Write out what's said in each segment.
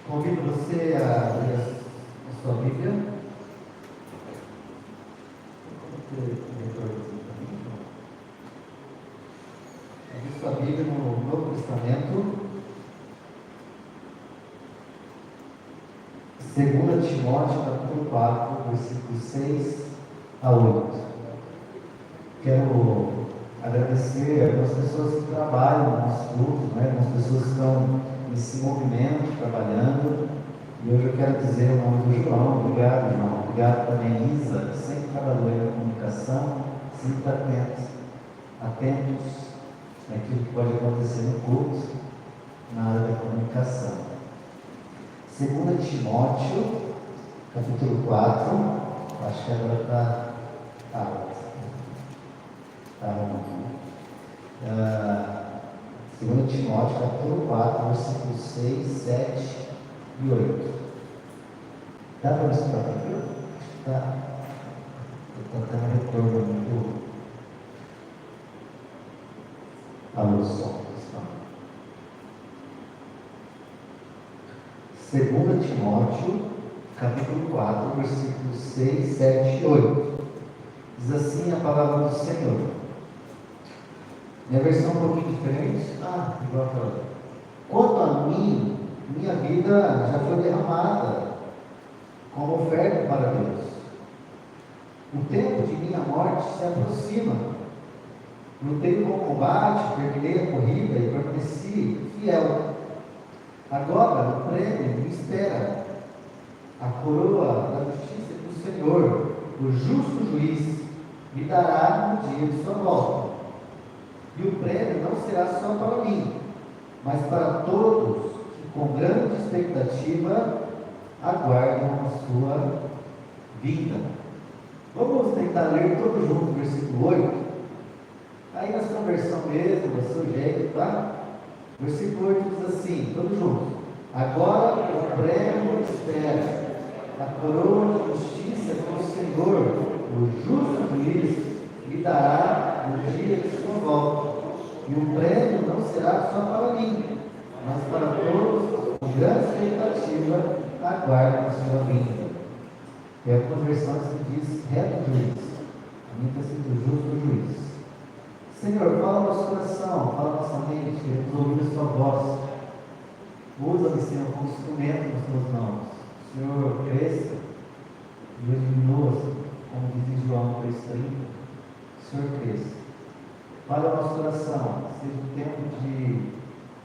Convido você a ler a sua Bíblia. Abrir sua Bíblia no Novo Testamento. 2 Timóteo, capítulo 4, versículos 6 a 8. Quero agradecer algumas pessoas que trabalham no nosso grupo, algumas pessoas que estão nesse movimento, trabalhando. E hoje eu quero dizer o nome do João. Obrigado, João. Obrigado também, Isa, que sempre trabalhou na comunicação, sempre atentos naquilo que pode acontecer no culto, na área da comunicação. 2 Timóteo, capítulo 4, acho que agora está alto. Está bom. 2 Timóteo, capítulo 4, versículos 6, 7 e 8. Dá para você estar tranquilo? Tá. Estou tentando retorno muito. Alô, som. 2 Timóteo, capítulo 4, versículos 6, 7 e 8. Diz assim a palavra do Senhor. Minha versão um pouquinho diferente. Igual aquela. Quanto a mim, minha vida já foi derramada como oferta para Deus. O tempo de minha morte se aproxima. Lutei com combate, terminei a corrida e permaneci fiel. Agora o prêmio me espera, a coroa da justiça do Senhor, o justo juiz, me dará no dia de sua volta. E o prêmio não será só para mim, mas para todos que com grande expectativa aguardam a sua vinda. Vamos tentar ler todo junto o versículo 8. Aí na sua versão mesmo, do seu jeito, tá? Versículo 8 diz assim, todos juntos. Agora o prêmio espera, a coroa de justiça do Senhor, o justo juiz, lhe dará no dia de sua volta. E o prêmio não será só para mim, mas para todos, com grande expectativa, aguardam a sua vinda. Tem algumas versões que diz reto juiz. A minha está escrito justo juiz. Senhor, fala nosso coração, fala nossa mente, queremos ouvir a sua voz. Usa-me, Senhor, como instrumento nas tuas mãos. Senhor, cresça e eu diminua, como diz João 3,30. Senhor, cresça. Fala nosso coração, seja o tempo de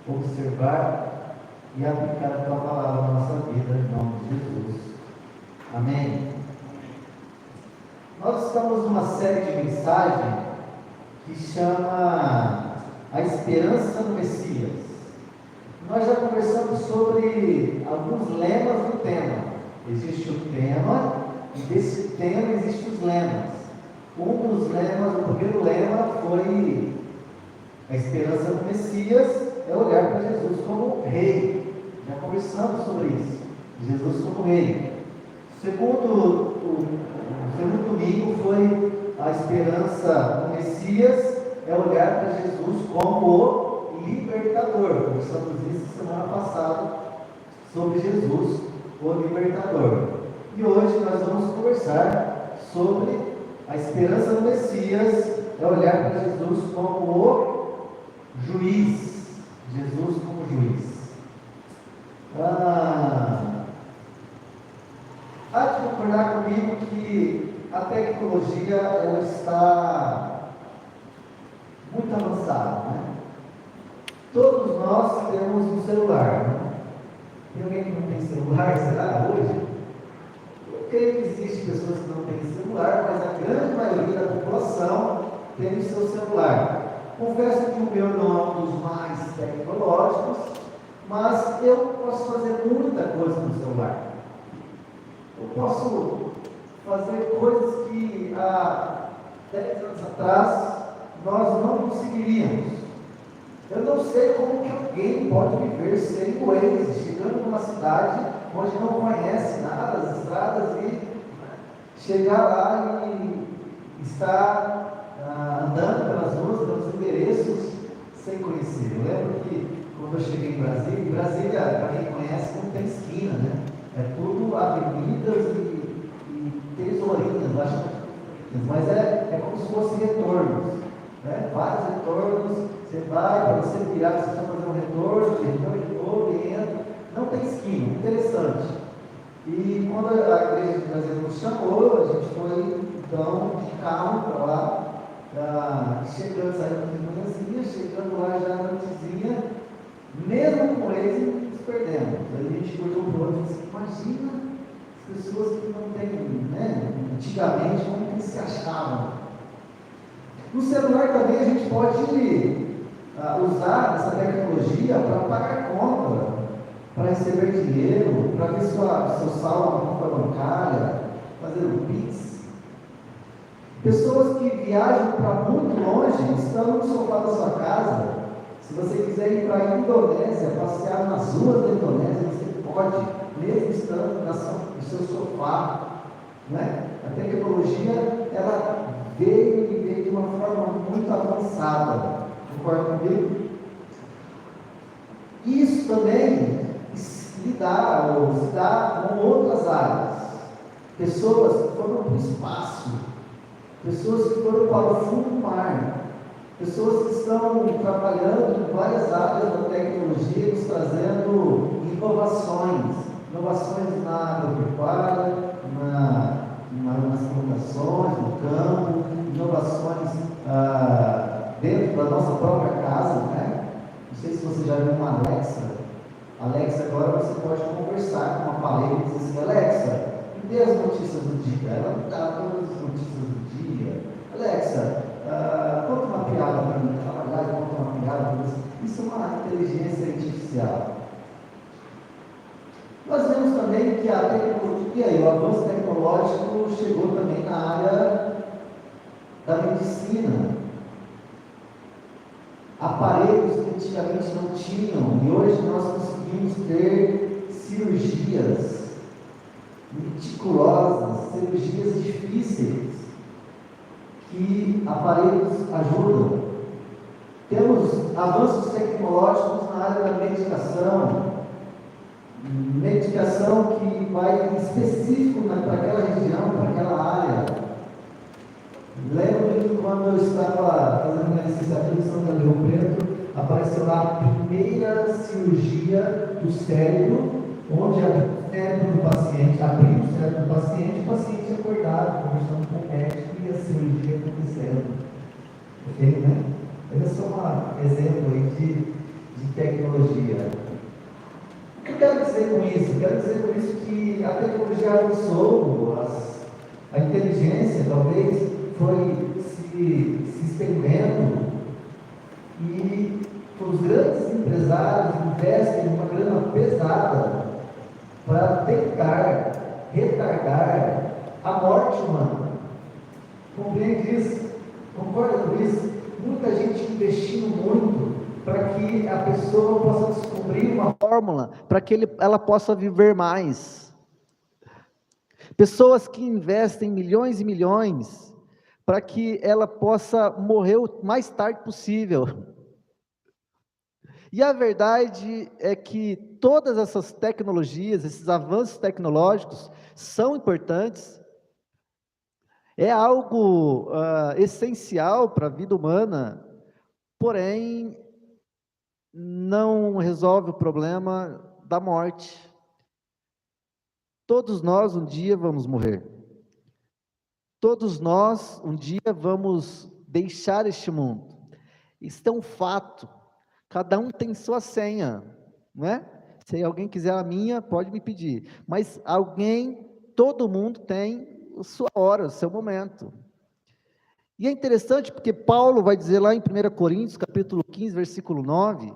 observar e aplicar a tua palavra na nossa vida, em nome de Jesus. Amém. Nós estamos numa série de mensagens que chama A Esperança no Messias. Nós já conversamos sobre alguns lemas do tema. Existe o tema, e desse tema existem os lemas. Um dos lemas, o primeiro lema foi a esperança no Messias, é olhar para Jesus como rei. Já conversamos sobre isso, Jesus como rei. O segundo domingo foi a esperança no Messias, é olhar para Jesus como o libertador. Conversamos isso semana passada, sobre Jesus, o libertador. E hoje nós vamos conversar sobre a esperança no Messias, é olhar para Jesus como o juiz. Jesus como juiz. Há de concordar comigo que a tecnologia ela está muito avançada, né? Todos nós temos um celular, né? Tem alguém que não tem celular, será, hoje? Eu creio que existem pessoas que não têm celular, mas a grande maioria da população tem o seu celular. Confesso que o meu não é um dos mais tecnológicos, mas eu posso fazer muita coisa no celular. Eu posso fazer coisas que há 10 anos atrás nós não conseguiríamos. Eu não sei como que alguém pode viver sem o Waze, chegando numa cidade onde não conhece nada das estradas e chegar lá e estar andando pelas ruas, pelos endereços sem conhecer. Eu lembro que quando eu cheguei em Brasília, para quem conhece, não tem esquina, né? É tudo avenidas e tesourinhas, acho, mas é como se fossem retornos, né? Vários retornos, você vai, para você virar, você precisa fazer um retorno e entra, não tem esquina, interessante. E quando a igreja de Brasília nos chamou, a gente foi então de carro para lá, chegando, saindo de manhãzinha, chegando lá já na noitezinha, mesmo com eles, nos perdemos. Aí a gente olhou para o outro e disse: imagina as pessoas que não têm, né, antigamente, como que se achavam. No celular também a gente pode usar essa tecnologia para pagar conta, para receber dinheiro, para ver seu saldo na conta bancária, fazer o Pix. Pessoas que viajam para muito longe, estão no sofá da sua casa. Se você quiser ir para a Indonésia, passear nas ruas da Indonésia, você pode, mesmo estando no seu sofá. Né? A tecnologia, ela veio de uma forma muito avançada. Concorda comigo? Isso também se dá com outras áreas. Pessoas que foram para o espaço, pessoas que foram para o fundo do mar, pessoas que estão trabalhando em várias áreas da tecnologia, nos trazendo inovações na agropecuária, nas plantações, no campo, inovações dentro da nossa própria casa, né? Não sei se você já viu uma Alexa. Alexa, agora você pode conversar com uma parede e dizer assim: Alexa, me dê as notícias do dia. Ela me dá todas as notícias do dia. Alexa, conta uma piada para mim. Ela vai lá e conta uma piada para você. Isso é uma inteligência artificial. Nós vemos também que a tecnologia, o avanço tecnológico chegou também na área da medicina. Aparelhos que antigamente não tinham, e hoje nós conseguimos ter cirurgias meticulosas, cirurgias difíceis, que aparelhos ajudam. Temos avanços tecnológicos na área da medicação que vai específico para aquela região, para aquela área. Lembro que quando eu estava fazendo minha licenciatura em São José do Rio Preto, apareceu lá a primeira cirurgia do cérebro, onde abriu o cérebro do paciente, o paciente acordado, conversando com o médico e a cirurgia acontecendo. Ok, né? Esse é só um exemplo aí de tecnologia. O que eu quero dizer com isso? Quero dizer com isso que a tecnologia avançou, a inteligência talvez foi se estendendo, e os grandes empresários investem uma grana pesada para tentar retardar a morte humana. Compreende isso? Concorda com isso? Muita gente investindo muito para que a pessoa possa descobrir uma fórmula para que ela possa viver mais. Pessoas que investem milhões e milhões para que ela possa morrer o mais tarde possível. E a verdade é que todas essas tecnologias, esses avanços tecnológicos são importantes, é algo essencial para a vida humana, porém não resolve o problema da morte. Todos nós um dia vamos morrer. Todos nós um dia vamos deixar este mundo. Isso é um fato. Cada um tem sua senha, não é? Se alguém quiser a minha, pode me pedir. Mas todo mundo tem a sua hora, o seu momento. E é interessante porque Paulo vai dizer lá em 1 Coríntios, capítulo 15, versículo 9,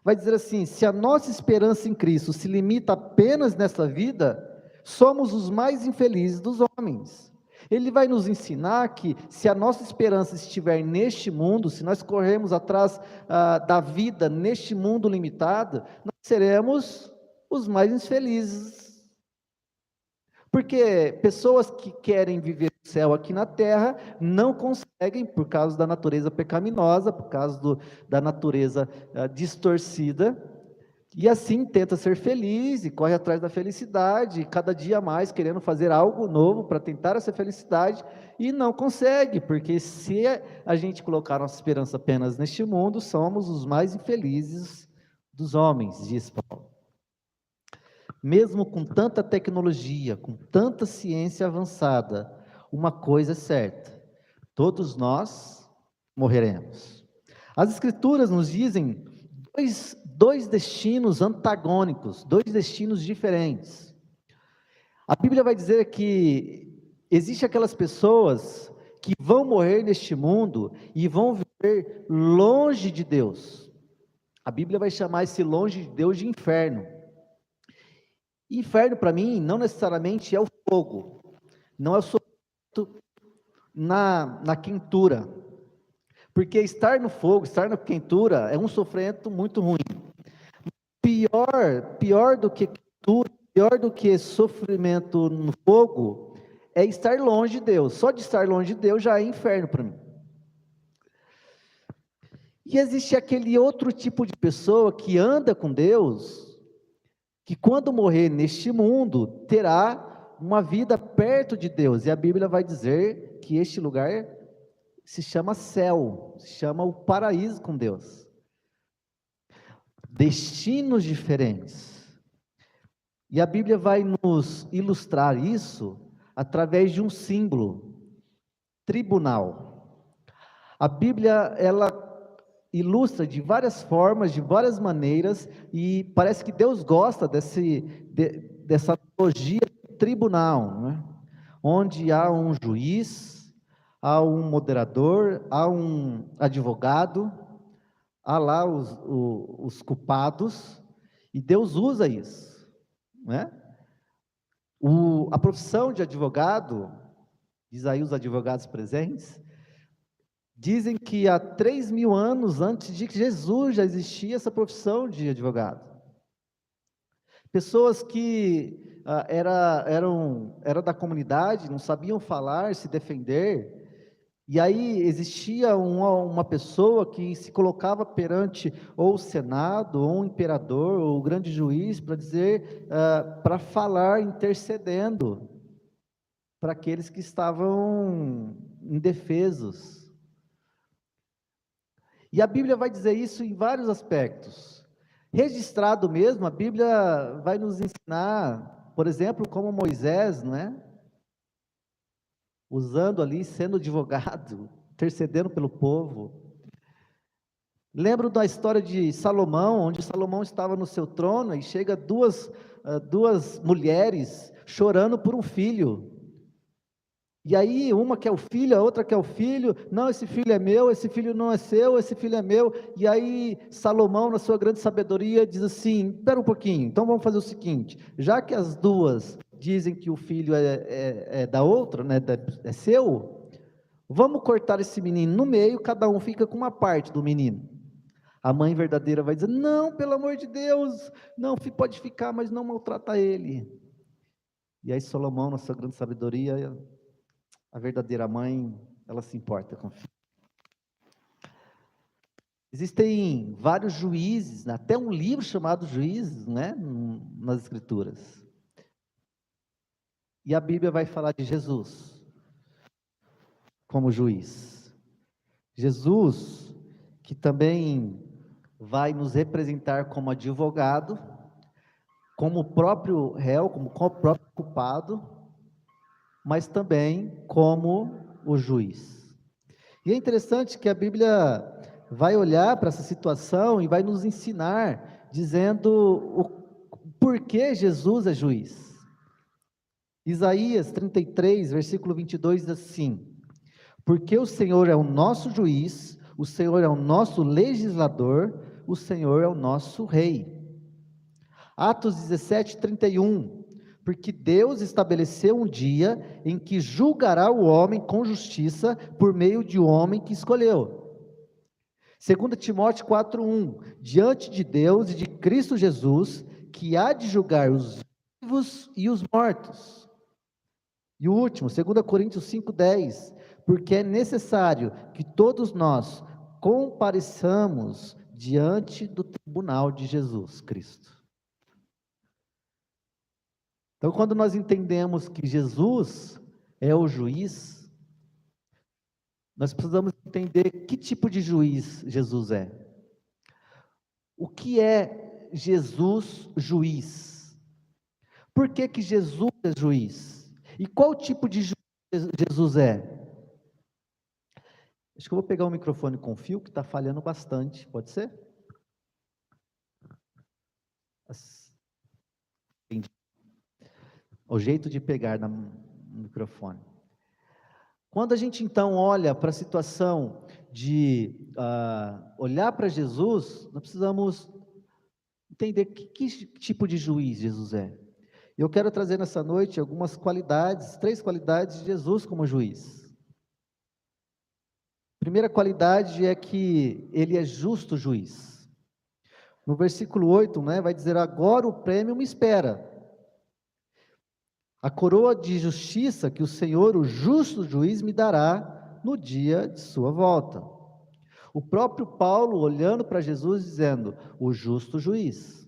vai dizer assim: se a nossa esperança em Cristo se limita apenas nesta vida, somos os mais infelizes dos homens. Ele vai nos ensinar que se a nossa esperança estiver neste mundo, se nós corrermos atrás da vida neste mundo limitado, nós seremos os mais infelizes. Porque pessoas que querem viver céu aqui na terra, não conseguem, por causa da natureza pecaminosa, por causa da natureza distorcida, e assim tenta ser feliz e corre atrás da felicidade, e cada dia mais querendo fazer algo novo para tentar essa felicidade, e não consegue, porque se a gente colocar nossa esperança apenas neste mundo, somos os mais infelizes dos homens, diz Paulo. Mesmo com tanta tecnologia, com tanta ciência avançada, uma coisa é certa: todos nós morreremos. As Escrituras nos dizem dois destinos antagônicos, dois destinos diferentes. A Bíblia vai dizer que existem aquelas pessoas que vão morrer neste mundo e vão viver longe de Deus. A Bíblia vai chamar esse longe de Deus de inferno. Inferno, para mim, não necessariamente é o fogo, não é o sofrimento na quentura, porque estar no fogo, estar na quentura, é um sofrimento muito ruim. Pior do que quentura, pior do que sofrimento no fogo, é estar longe de Deus. Só de estar longe de Deus já é inferno para mim. E existe aquele outro tipo de pessoa que anda com Deus, que quando morrer neste mundo, terá uma vida perto de Deus, e a Bíblia vai dizer que este lugar se chama céu, se chama o paraíso com Deus. Destinos diferentes, e a Bíblia vai nos ilustrar isso através de um símbolo: tribunal. A Bíblia, ela ilustra de várias formas, de várias maneiras, e parece que Deus gosta dessa analogia de tribunal, né? Onde há um juiz, há um moderador, há um advogado, há lá os culpados, e Deus usa isso, né? A profissão de advogado, diz aí os advogados presentes, dizem que há 3.000 anos antes de Jesus já existia essa profissão de advogado. Pessoas que eram da comunidade, não sabiam falar, se defender, e aí existia uma pessoa que se colocava perante ou o Senado, ou o imperador, ou o grande juiz, para dizer, para falar, intercedendo para aqueles que estavam indefesos. E a Bíblia vai dizer isso em vários aspectos. Registrado mesmo, a Bíblia vai nos ensinar, por exemplo, como Moisés, não é? Usando ali, sendo advogado, intercedendo pelo povo. Lembro da história de Salomão, onde Salomão estava no seu trono e chega duas mulheres chorando por um filho. E aí, uma quer o filho, a outra quer o filho. Não, esse filho é meu, esse filho não é seu, esse filho é meu. E aí, Salomão, na sua grande sabedoria, diz assim: espera um pouquinho, então vamos fazer o seguinte: já que as duas dizem que o filho é da outra, né, é seu, vamos cortar esse menino no meio, cada um fica com uma parte do menino. A mãe verdadeira vai dizer: não, pelo amor de Deus, não, pode ficar, mas não maltrata ele. E aí, Salomão, na sua grande sabedoria, a verdadeira mãe, ela se importa com o filho. Existem vários juízes, até um livro chamado Juízes, né, nas Escrituras. E a Bíblia vai falar de Jesus como juiz. Jesus, que também vai nos representar como advogado, como o próprio réu, como o próprio culpado, mas também como o juiz. E é interessante que a Bíblia vai olhar para essa situação e vai nos ensinar, dizendo o porquê Jesus é juiz. Isaías 33, versículo 22 diz assim: porque o Senhor é o nosso juiz, o Senhor é o nosso legislador, o Senhor é o nosso rei. Atos 17, 31, porque Deus estabeleceu um dia em que julgará o homem com justiça por meio de um homem que escolheu. 2 Timóteo 4:1, diante de Deus e de Cristo Jesus, que há de julgar os vivos e os mortos. E o último, 2 Coríntios 5,10, porque é necessário que todos nós compareçamos diante do tribunal de Jesus Cristo. Então, quando nós entendemos que Jesus é o juiz, nós precisamos entender que tipo de juiz Jesus é. O que é Jesus juiz? Por que que Jesus é juiz? E qual tipo de juiz Jesus é? Acho que eu vou pegar o microfone com fio, que está falhando bastante, pode ser? Entendi. O jeito de pegar no microfone. Quando a gente então olha para a situação de olhar para Jesus, nós precisamos entender que tipo de juiz Jesus é. Eu quero trazer nessa noite algumas qualidades, 3 qualidades de Jesus como juiz. Primeira qualidade é que ele é justo juiz. No versículo 8, vai dizer: agora o prêmio me espera. A coroa de justiça que o Senhor, o justo juiz, me dará no dia de sua volta. O próprio Paulo olhando para Jesus dizendo: o justo juiz.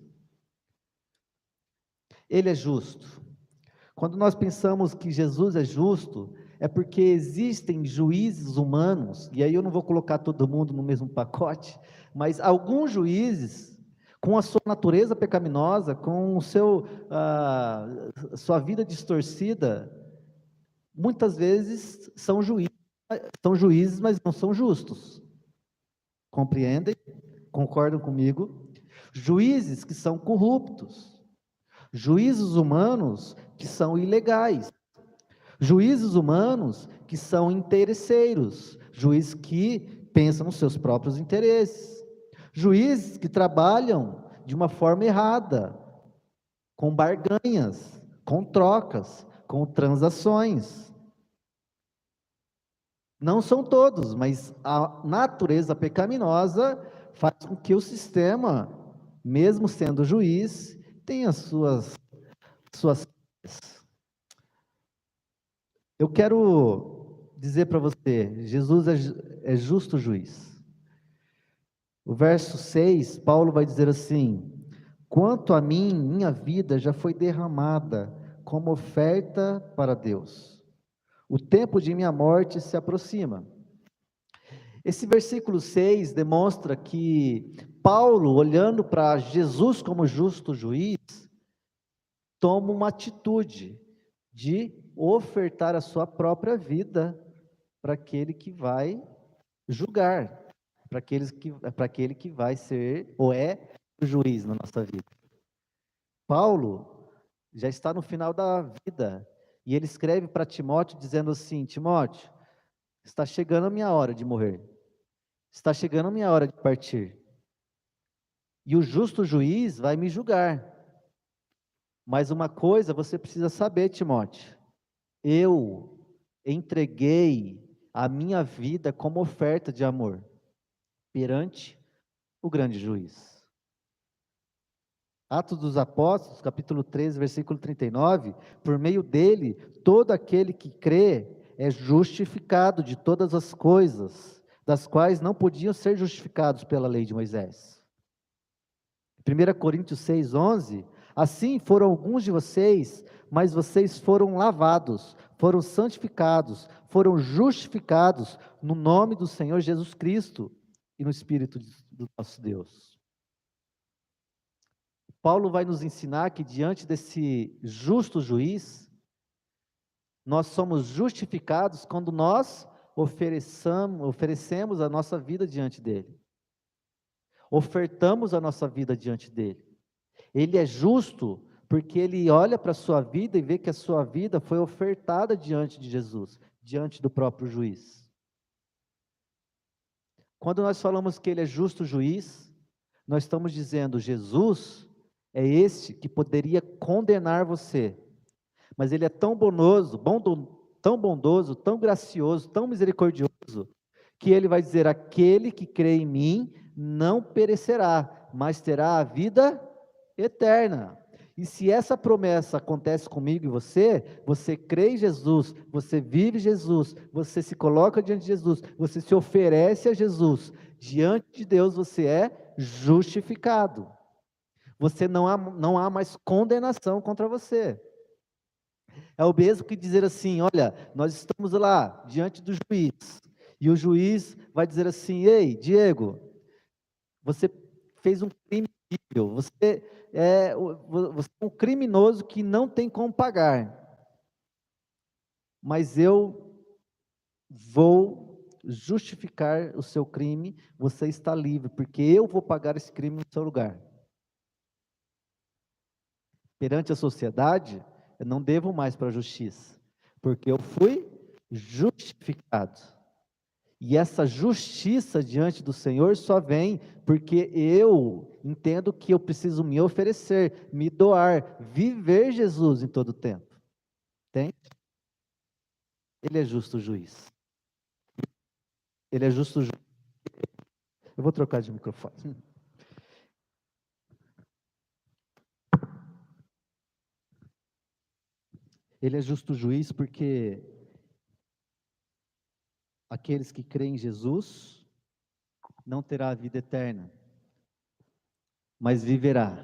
Ele é justo. Quando nós pensamos que Jesus é justo, é porque existem juízes humanos, e aí eu não vou colocar todo mundo no mesmo pacote, mas alguns juízes, com a sua natureza pecaminosa, com o sua vida distorcida, muitas vezes são juízes, mas não são justos. Compreendem? Concordam comigo? Juízes que são corruptos, juízes humanos que são ilegais, juízes humanos que são interesseiros, juízes que pensam nos seus próprios interesses, juízes que trabalham de uma forma errada, com barganhas, com trocas, com transações. Não são todos, mas a natureza pecaminosa faz com que o sistema, mesmo sendo juiz, tenha suas. Eu quero dizer para você, Jesus é justo juiz. O verso 6, Paulo vai dizer assim: quanto a mim, minha vida já foi derramada como oferta para Deus. O tempo de minha morte se aproxima. Esse versículo 6 demonstra que Paulo, olhando para Jesus como justo juiz, toma uma atitude de ofertar a sua própria vida para aquele que vai julgar, para aquele que vai ser ou é o juiz na nossa vida. Paulo já está no final da vida e ele escreve para Timóteo dizendo assim: Timóteo, está chegando a minha hora de morrer, está chegando a minha hora de partir, e o justo juiz vai me julgar. Mas uma coisa você precisa saber, Timóteo: eu entreguei a minha vida como oferta de amor perante o grande juiz. Atos dos Apóstolos, capítulo 13, versículo 39, por meio dele, todo aquele que crê é justificado de todas as coisas, das quais não podiam ser justificados pela lei de Moisés. 1 Coríntios 6, 11, assim foram alguns de vocês, mas vocês foram lavados, foram santificados, foram justificados no nome do Senhor Jesus Cristo e no Espírito do nosso Deus. Paulo vai nos ensinar que diante desse justo juiz, nós somos justificados quando nós oferecemos a nossa vida diante dele. Ofertamos a nossa vida diante dele. Ele é justo porque ele olha para a sua vida e vê que a sua vida foi ofertada diante de Jesus, diante do próprio juiz. Quando nós falamos que ele é justo juiz, nós estamos dizendo: Jesus é este que poderia condenar você, mas ele é tão bondoso, tão gracioso, tão misericordioso, que ele vai dizer: aquele que crê em mim não perecerá, mas terá a vida eterna. E se essa promessa acontece comigo e você crê em Jesus, você vive Jesus, você se coloca diante de Jesus, você se oferece a Jesus, diante de Deus você é justificado. Não há mais condenação contra você. É o mesmo que dizer assim: olha, nós estamos lá diante do juiz, e o juiz vai dizer assim: ei, Diego, você fez um crime horrível, você é um criminoso que não tem como pagar, mas eu vou justificar o seu crime, você está livre, porque eu vou pagar esse crime no seu lugar. Perante a sociedade, eu não devo mais para a justiça, porque eu fui justificado. E essa justiça diante do Senhor só vem porque eu entendo que eu preciso me oferecer, me doar, viver Jesus em todo o tempo. Entende? Ele é justo juiz. Ele é justo juiz. Eu vou trocar de microfone. Ele é justo juiz porque aqueles que creem em Jesus não terá a vida eterna, mas viverá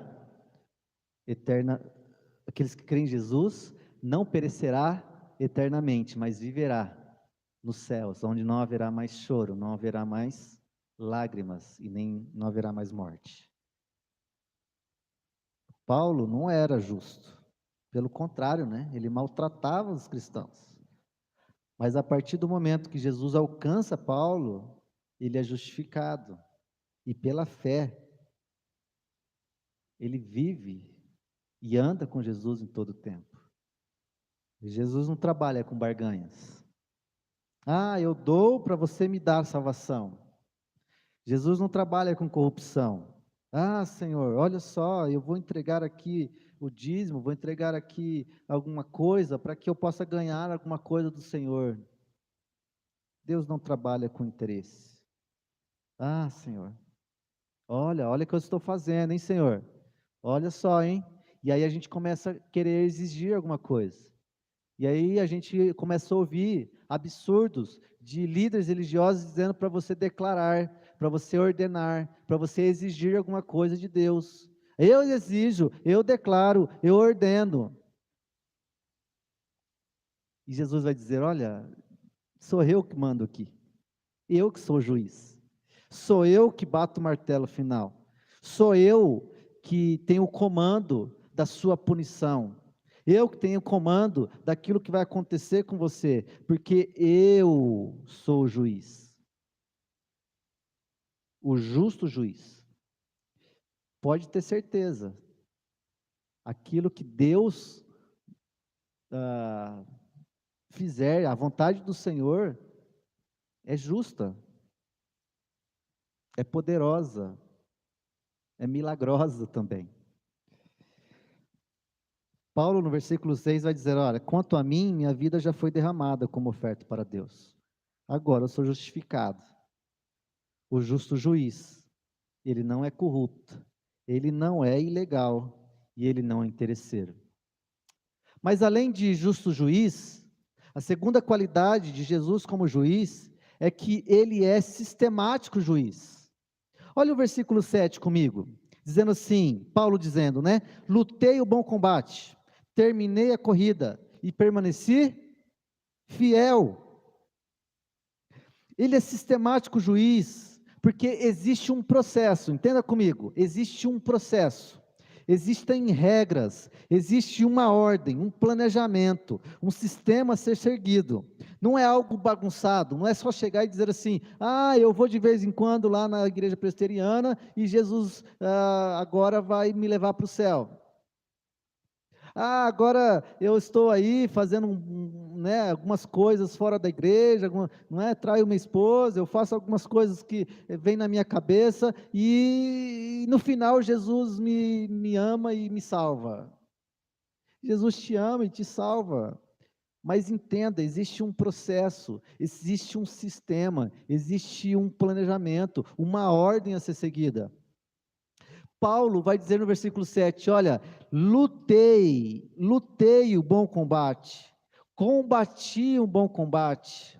eterna. Aqueles que creem em Jesus não perecerá eternamente, mas viverá nos céus, onde não haverá mais choro, não haverá mais lágrimas e nem não haverá mais morte. Paulo não era justo, pelo contrário, né? Ele maltratava os cristãos. Mas a partir do momento que Jesus alcança Paulo, ele é justificado. E pela fé, ele vive e anda com Jesus em todo o tempo. Jesus não trabalha com barganhas. Ah, eu dou para você me dar salvação. Jesus não trabalha com corrupção. Ah, Senhor, olha só, eu vou entregar aqui o dízimo, vou entregar aqui alguma coisa para que eu possa ganhar alguma coisa do Senhor. Deus não trabalha com interesse. Ah, Senhor, olha o que eu estou fazendo, hein, Senhor? Olha só, hein? E aí a gente começa a querer exigir alguma coisa. E aí a gente começa a ouvir absurdos de líderes religiosos dizendo para você declarar, para você ordenar, para você exigir alguma coisa de Deus. Eu exijo, eu declaro, eu ordeno. E Jesus vai dizer: olha, sou eu que mando aqui. Eu que sou o juiz. Sou eu que bato o martelo final. Sou eu que tenho o comando da sua punição. Eu que tenho o comando daquilo que vai acontecer com você, porque eu sou o juiz. O justo juiz. Pode ter certeza. Aquilo que Deus fizer, a vontade do Senhor é justa, é poderosa, é milagrosa também. Paulo, no versículo 6, vai dizer: olha, quanto a mim, minha vida já foi derramada como oferta para Deus. Agora eu sou justificado. O justo juiz, ele não é corrupto, ele não é ilegal e ele não é interesseiro. Mas além de justo juiz, a segunda qualidade de Jesus como juiz é que ele é sistemático juiz. Olha o versículo 7 comigo, dizendo assim, Paulo dizendo, né? Lutei o bom combate, terminei a corrida e permaneci fiel. Ele é sistemático juiz, porque existe um processo, entenda comigo, existe um processo, existem regras, existe uma ordem, um planejamento, um sistema a ser seguido. Não é algo bagunçado, não é só chegar e dizer assim: ah, eu vou de vez em quando lá na igreja presbiteriana e Jesus agora vai me levar para o céu. Ah, agora eu estou aí fazendo né, algumas coisas fora da igreja, não é? Traio minha esposa, eu faço algumas coisas que vêm na minha cabeça e no final Jesus me ama e me salva. Jesus te ama e te salva. Mas entenda, existe um processo, existe um sistema, existe um planejamento, uma ordem a ser seguida. Paulo vai dizer no versículo 7, olha, lutei o bom combate, combati um bom combate.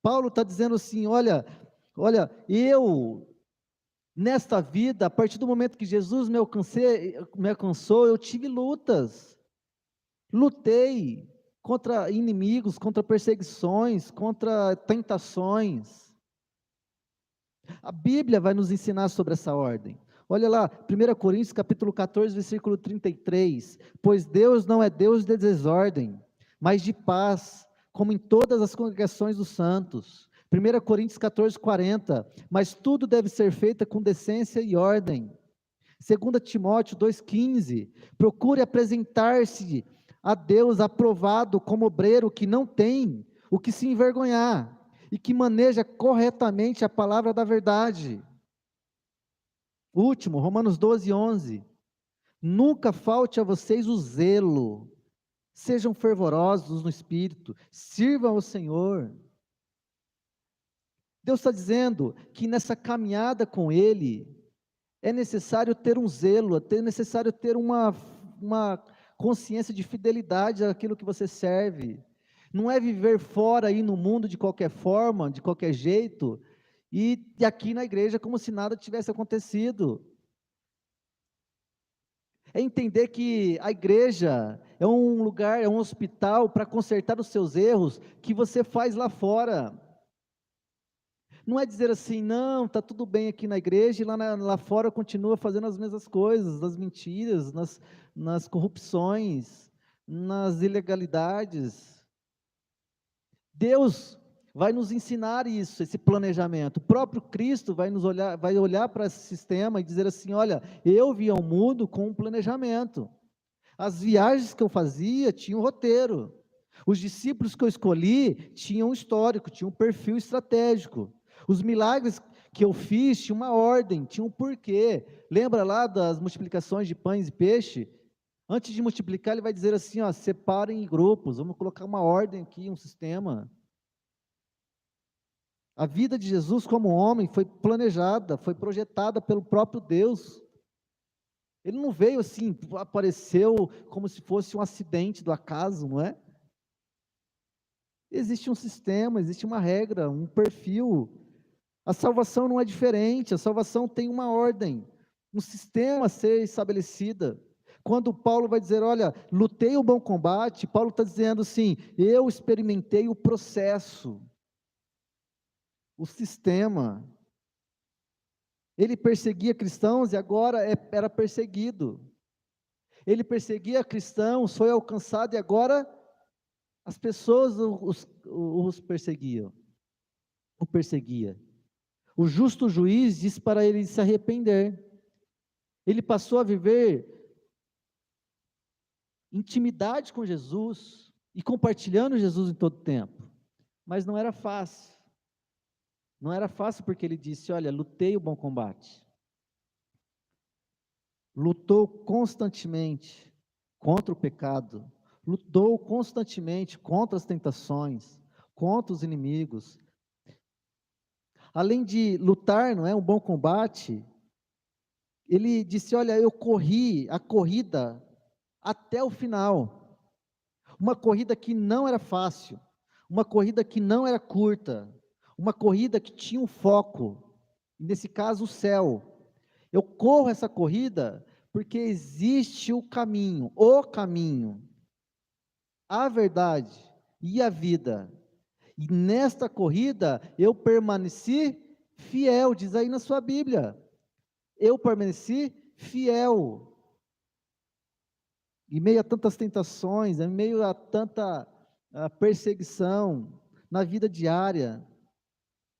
Paulo está dizendo assim, olha, eu, nesta vida, a partir do momento que Jesus me alcançou, eu tive lutas, lutei contra inimigos, contra perseguições, contra tentações. A Bíblia vai nos ensinar sobre essa ordem. Olha lá, 1 Coríntios capítulo 14, versículo 33, pois Deus não é Deus de desordem, mas de paz, como em todas as congregações dos santos. 1 Coríntios 14, 40, mas tudo deve ser feito com decência e ordem. 2 Timóteo 2,15, procure apresentar-se a Deus aprovado como obreiro que não tem o que se envergonhar, e que maneja corretamente a palavra da verdade. Último, Romanos 12, 11, nunca falte a vocês o zelo, sejam fervorosos no Espírito, sirvam ao Senhor. Deus está dizendo que nessa caminhada com Ele, é necessário ter um zelo, é necessário ter uma consciência de fidelidade àquilo que você serve. Não é viver fora aí no mundo de qualquer forma, de qualquer jeito, e aqui na igreja como se nada tivesse acontecido. É entender que a igreja é um lugar, é um hospital para consertar os seus erros que você faz lá fora. Não é dizer assim, não, está tudo bem aqui na igreja e lá fora continua fazendo as mesmas coisas, nas mentiras, nas corrupções, nas ilegalidades. Deus vai nos ensinar isso, esse planejamento. O próprio Cristo vai olhar para esse sistema e dizer assim, olha, eu vi ao mundo com um planejamento. As viagens que eu fazia tinham um roteiro. Os discípulos que eu escolhi tinham um histórico, tinham um perfil estratégico. Os milagres que eu fiz tinham uma ordem, tinham um porquê. Lembra lá das multiplicações de pães e peixe? Antes de multiplicar, ele vai dizer assim, ó, separem em grupos, vamos colocar uma ordem aqui, um sistema. A vida de Jesus como homem foi planejada, foi projetada pelo próprio Deus. Ele não veio assim, apareceu como se fosse um acidente do acaso, não é? Existe um sistema, existe uma regra, um perfil. A salvação não é diferente, a salvação tem uma ordem, um sistema a ser estabelecida. Quando Paulo vai dizer, olha, lutei o bom combate, Paulo está dizendo assim, eu experimentei o processo, o sistema. Ele perseguia cristãos e agora era perseguido. Ele perseguia cristãos, foi alcançado e agora as pessoas os perseguiam. O perseguia. O justo juiz disse para ele se arrepender. Ele passou a viver intimidade com Jesus e compartilhando Jesus em todo tempo. Mas não era fácil. Não era fácil porque ele disse, olha, lutei o bom combate. Lutou constantemente contra o pecado. Lutou constantemente contra as tentações, contra os inimigos. Além de lutar, não é, um bom combate, ele disse, olha, eu corri a corrida até o final. Uma corrida que não era fácil, uma corrida que não era curta, uma corrida que tinha um foco, nesse caso o céu. Eu corro essa corrida porque existe o caminho, a verdade e a vida. E nesta corrida eu permaneci fiel, diz aí na sua Bíblia. Eu permaneci fiel. Em meio a tantas tentações, em meio a tanta perseguição, na vida diária,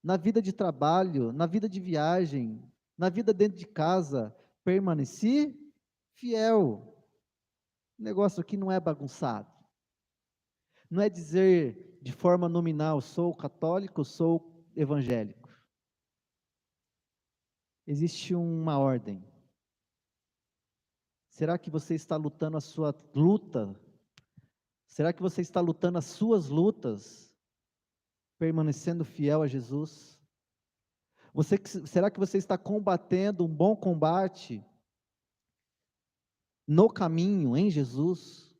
na vida de trabalho, na vida de viagem, na vida dentro de casa, permaneci fiel. O negócio aqui não é bagunçado. Não é dizer de forma nominal, sou católico, sou evangélico. Existe uma ordem. Será que você está lutando a sua luta? Será que você está lutando as suas lutas, permanecendo fiel a Jesus? Será que você está combatendo um bom combate, no caminho, em Jesus.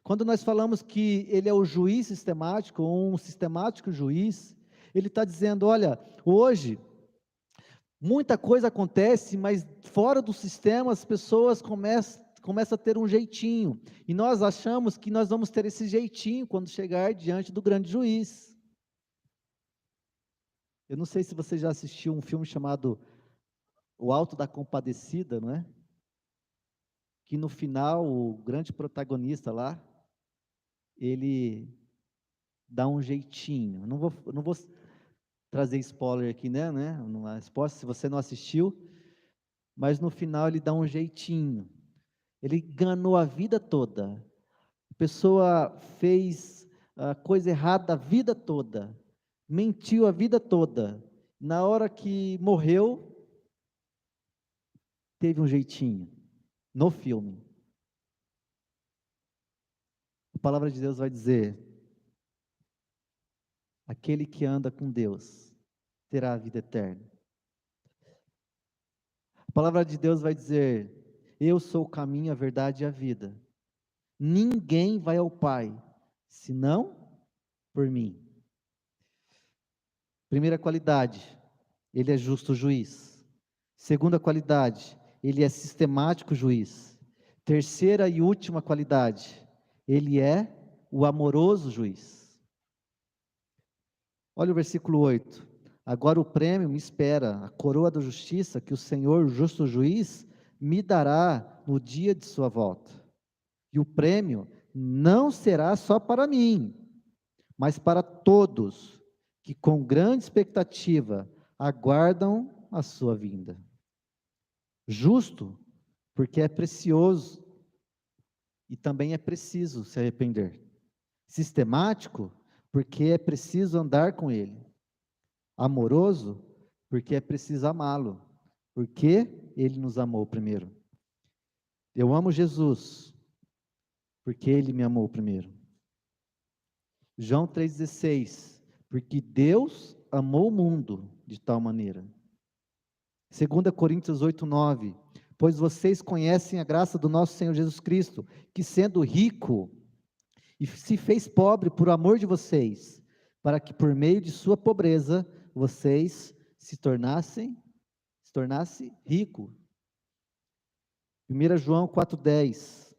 Quando nós falamos que ele é o juiz sistemático, ou um sistemático juiz, ele está dizendo, olha, hoje, muita coisa acontece, mas fora do sistema as pessoas começam a ter um jeitinho, e nós achamos que nós vamos ter esse jeitinho quando chegar diante do grande juiz. Eu não sei se você já assistiu um filme chamado O Alto da Compadecida, não é? Que no final, o grande protagonista lá, ele dá um jeitinho. Eu não vou trazer spoiler aqui, né? Não há spoiler, se você não assistiu, mas no final ele dá um jeitinho. Ele enganou a vida toda. A pessoa fez a coisa errada a vida toda, mentiu a vida toda. Na hora que morreu, teve um jeitinho. No filme. A palavra de Deus vai dizer: aquele que anda com Deus terá a vida eterna. A palavra de Deus vai dizer: eu sou o caminho, a verdade e a vida. Ninguém vai ao Pai, senão por mim. Primeira qualidade, ele é justo juiz. Segunda qualidade, ele é sistemático juiz. Terceira e última qualidade, ele é o amoroso juiz. Olha o versículo 8. Agora o prêmio me espera, a coroa da justiça que o Senhor, o justo juiz, me dará no dia de sua volta. E o prêmio não será só para mim, mas para todos que com grande expectativa aguardam a sua vinda. Justo, porque é precioso e também é preciso se arrepender. Sistemático, porque é preciso andar com ele. Amoroso, porque é preciso amá-lo, porque ele nos amou primeiro. Eu amo Jesus, porque ele me amou primeiro. João 3,16, porque Deus amou o mundo de tal maneira. 2 Coríntios 8,9, pois vocês conhecem a graça do nosso Senhor Jesus Cristo, que sendo rico, e se fez pobre por amor de vocês, para que por meio de sua pobreza, vocês se tornasse rico. 1 João 4,10.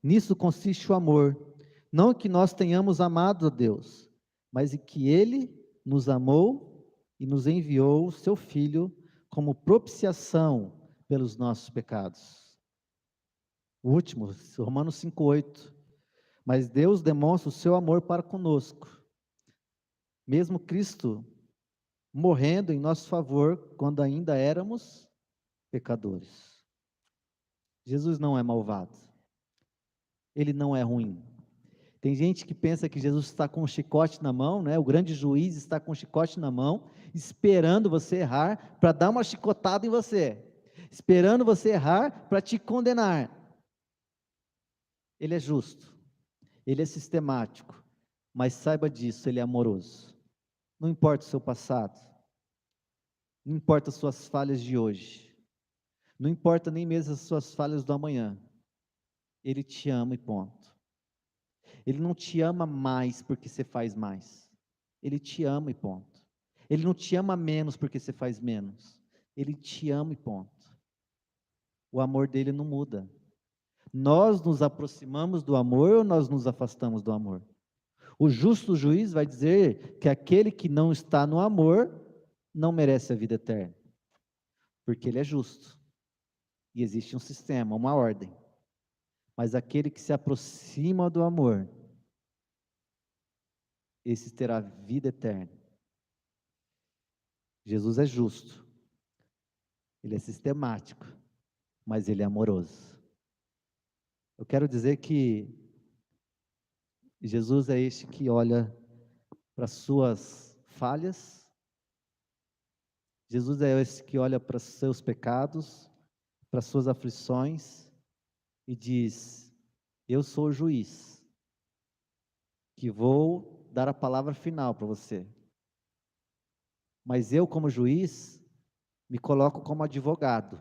Nisso consiste o amor, não que nós tenhamos amado a Deus, mas em que Ele nos amou e nos enviou o Seu Filho como propiciação pelos nossos pecados. O último, Romanos 5,8. Mas Deus demonstra o seu amor para conosco, mesmo Cristo morrendo em nosso favor quando ainda éramos pecadores. Jesus não é malvado, ele não é ruim. Tem gente que pensa que Jesus está com um chicote na mão, né? O grande juiz está com um chicote na mão, esperando você errar para dar uma chicotada em você, esperando você errar para te condenar. Ele é justo, ele é sistemático, mas saiba disso, ele é amoroso. Não importa o seu passado, não importa as suas falhas de hoje, não importa nem mesmo as suas falhas do amanhã, ele te ama e ponto. Ele não te ama mais porque você faz mais, ele te ama e ponto. Ele não te ama menos porque você faz menos, ele te ama e ponto. O amor dele não muda. Nós nos aproximamos do amor ou nós nos afastamos do amor? O justo juiz vai dizer que aquele que não está no amor não merece a vida eterna, porque ele é justo e existe um sistema, uma ordem. Mas aquele que se aproxima do amor, esse terá vida eterna. Jesus é justo, ele é sistemático, mas ele é amoroso. Eu quero dizer que Jesus é este que olha para as suas falhas, Jesus é esse que olha para os seus pecados, para as suas aflições, e diz: eu sou o juiz, que vou dar a palavra final para você. Mas eu, como juiz, me coloco como advogado.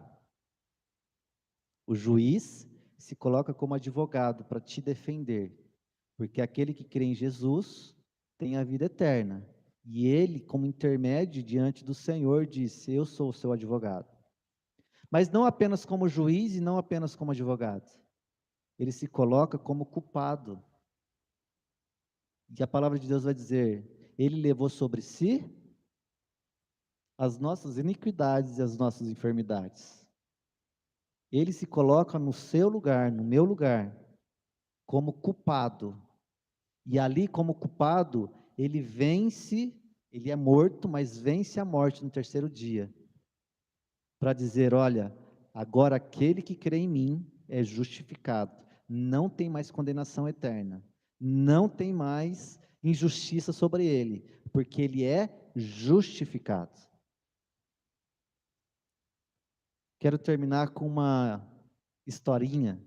O juiz se coloca como advogado para te defender, porque aquele que crê em Jesus tem a vida eterna. E ele, como intermédio diante do Senhor, disse: Eu sou o seu advogado. Mas não apenas como juiz e não apenas como advogado. Ele se coloca como culpado. E a palavra de Deus vai dizer: Ele levou sobre si as nossas iniquidades e as nossas enfermidades. Ele se coloca no seu lugar, no meu lugar, como culpado. E ali, como culpado, ele vence, ele é morto, mas vence a morte no terceiro dia. Para dizer: olha, agora aquele que crê em mim é justificado. Não tem mais condenação eterna. Não tem mais injustiça sobre ele, porque ele é justificado. Quero terminar com uma historinha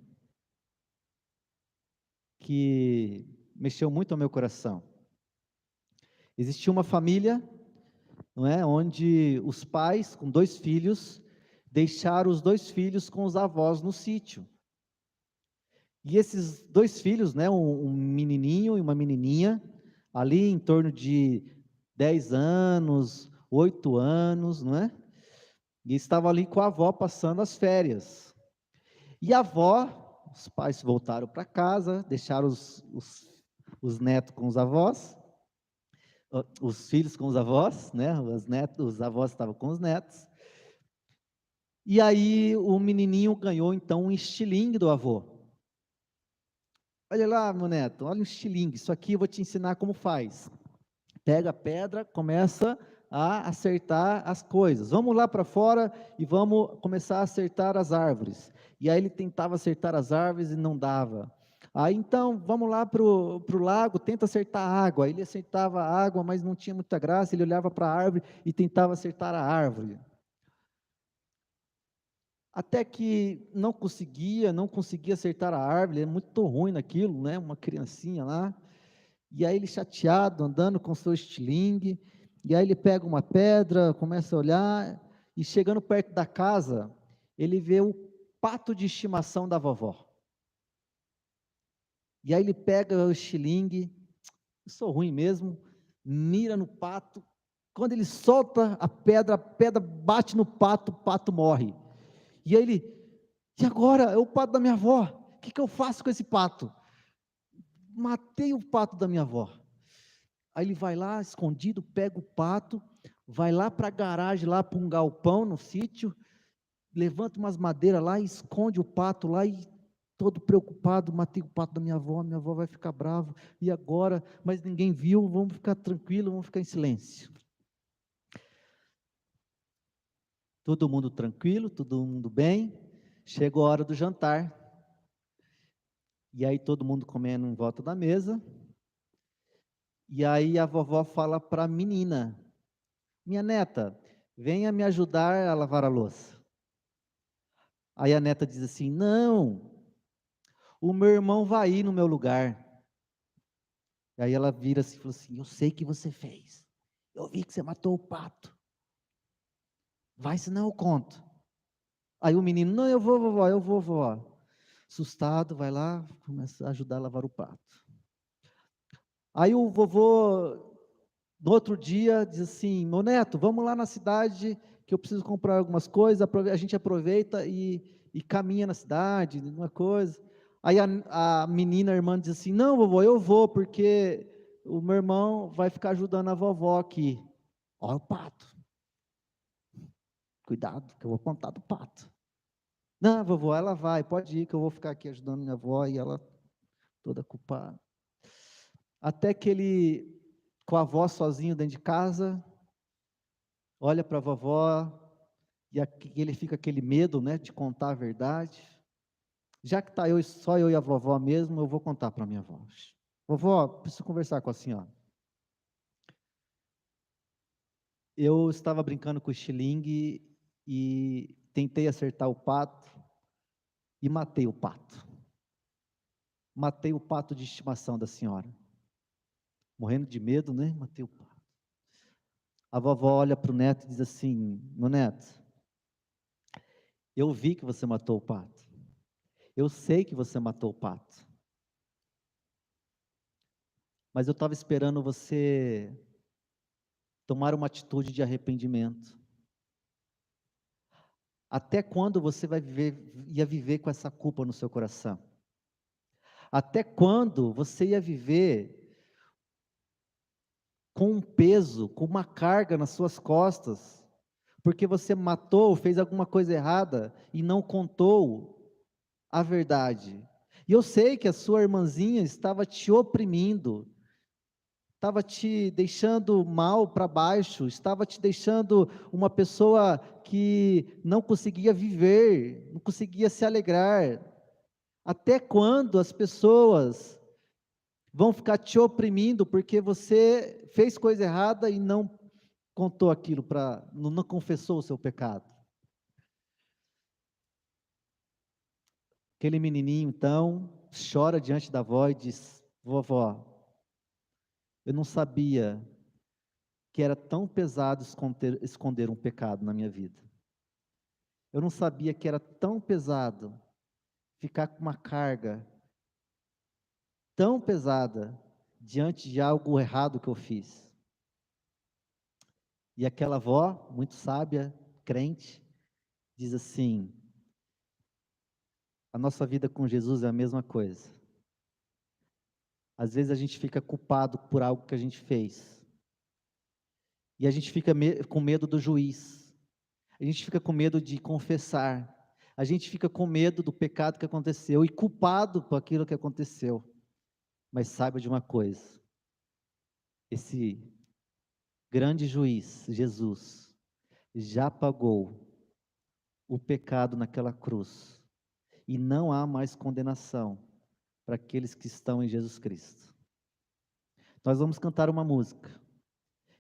que mexeu muito ao meu coração. Existia uma família, não é, onde os pais, com 2 filhos, deixaram os 2 filhos com os avós no sítio. E esses 2 filhos, né, um menininho e uma menininha, ali em torno de 10 anos, 8 anos, não é? E estavam ali com a avó passando as férias. E a avó, os pais voltaram para casa, deixaram os netos com os avós, os filhos com os avós, né? Os avós estavam com os netos. E aí o menininho ganhou então um estilingue do avô. Olha lá, meu neto, olha um estilingue, isso aqui eu vou te ensinar como faz. Pega a pedra, começa a acertar as coisas. Vamos lá para fora e vamos começar a acertar as árvores. E aí ele tentava acertar as árvores e não dava. Aí então, vamos lá para o lago, tenta acertar a água. Ele acertava a água, mas não tinha muita graça, ele olhava para a árvore e tentava acertar a árvore. Até que não conseguia acertar a árvore, ele é muito ruim naquilo, né? Uma criancinha lá. E aí ele chateado, andando com seu estilingue, e aí ele pega uma pedra, começa a olhar, e chegando perto da casa, ele vê o pato de estimação da vovó. E aí ele pega o estilingue, eu sou ruim mesmo, mira no pato, quando ele solta a pedra bate no pato, o pato morre. E aí ele, e agora? É o pato da minha avó, o que eu faço com esse pato? Matei o pato da minha avó. Aí ele vai lá, escondido, pega o pato, vai lá para a garagem, lá para um galpão no sítio, levanta umas madeiras lá, esconde o pato lá e todo preocupado, matei o pato da minha avó vai ficar brava, e agora? Mas ninguém viu, vamos ficar tranquilo, vamos ficar em silêncio. Todo mundo tranquilo, todo mundo bem, chegou a hora do jantar, e aí todo mundo comendo em volta da mesa, e aí a vovó fala para a menina: minha neta, venha me ajudar a lavar a louça. Aí a neta diz assim: não, o meu irmão vai ir no meu lugar. E aí ela vira assim e fala assim: eu sei que você fez, eu vi que você matou o pato, vai senão eu conto. Aí o menino: não, eu vou vovó, eu vou vovó. Assustado, vai lá, começa a ajudar a lavar o prato. Aí o vovô, no outro dia, diz assim: meu neto, vamos lá na cidade, que eu preciso comprar algumas coisas, a gente aproveita e caminha na cidade, uma coisa. Aí a menina, a irmã, diz assim: não, vovô, eu vou, porque o meu irmão vai ficar ajudando a vovó aqui. Olha o pato. Cuidado, que eu vou contar do pato. Não, vovó, ela vai, pode ir, que eu vou ficar aqui ajudando minha avó, e ela toda culpada. Até que ele, com a avó sozinho dentro de casa, olha para a vovó, e ele fica aquele medo, né, de contar a verdade. Já que está só eu e a vovó mesmo, eu vou contar para a minha avó. Vovó, preciso conversar com a senhora. Eu estava brincando com o estilingue e tentei acertar o pato e matei o pato. Matei o pato de estimação da senhora. Morrendo de medo, né? Matei o pato. A vovó olha para o neto e diz assim: meu neto, Eu vi que você matou o pato. Eu sei que você matou o pato. Mas eu estava esperando você tomar uma atitude de arrependimento. Até quando você ia viver com essa culpa no seu coração? Até quando você ia viver com um peso, com uma carga nas suas costas, porque você matou, fez alguma coisa errada e não contou a verdade? E eu sei que a sua irmãzinha estava te oprimindo, estava te deixando mal para baixo, estava te deixando uma pessoa que não conseguia viver, não conseguia se alegrar. Até quando as pessoas vão ficar te oprimindo porque você fez coisa errada e não contou aquilo não confessou o seu pecado? Aquele menininho então chora diante da avó e diz: vovó, eu não sabia que era tão pesado esconder um pecado na minha vida. Eu não sabia que era tão pesado ficar com uma carga tão pesada diante de algo errado que eu fiz. E aquela avó, muito sábia, crente, diz assim: a nossa vida com Jesus é a mesma coisa. Às vezes a gente fica culpado por algo que a gente fez. E a gente fica com medo do juiz. A gente fica com medo de confessar. A gente fica com medo do pecado que aconteceu e culpado por aquilo que aconteceu. Mas saiba de uma coisa: esse grande juiz, Jesus, já pagou o pecado naquela cruz. E não há mais condenação para aqueles que estão em Jesus Cristo. Nós vamos cantar uma música.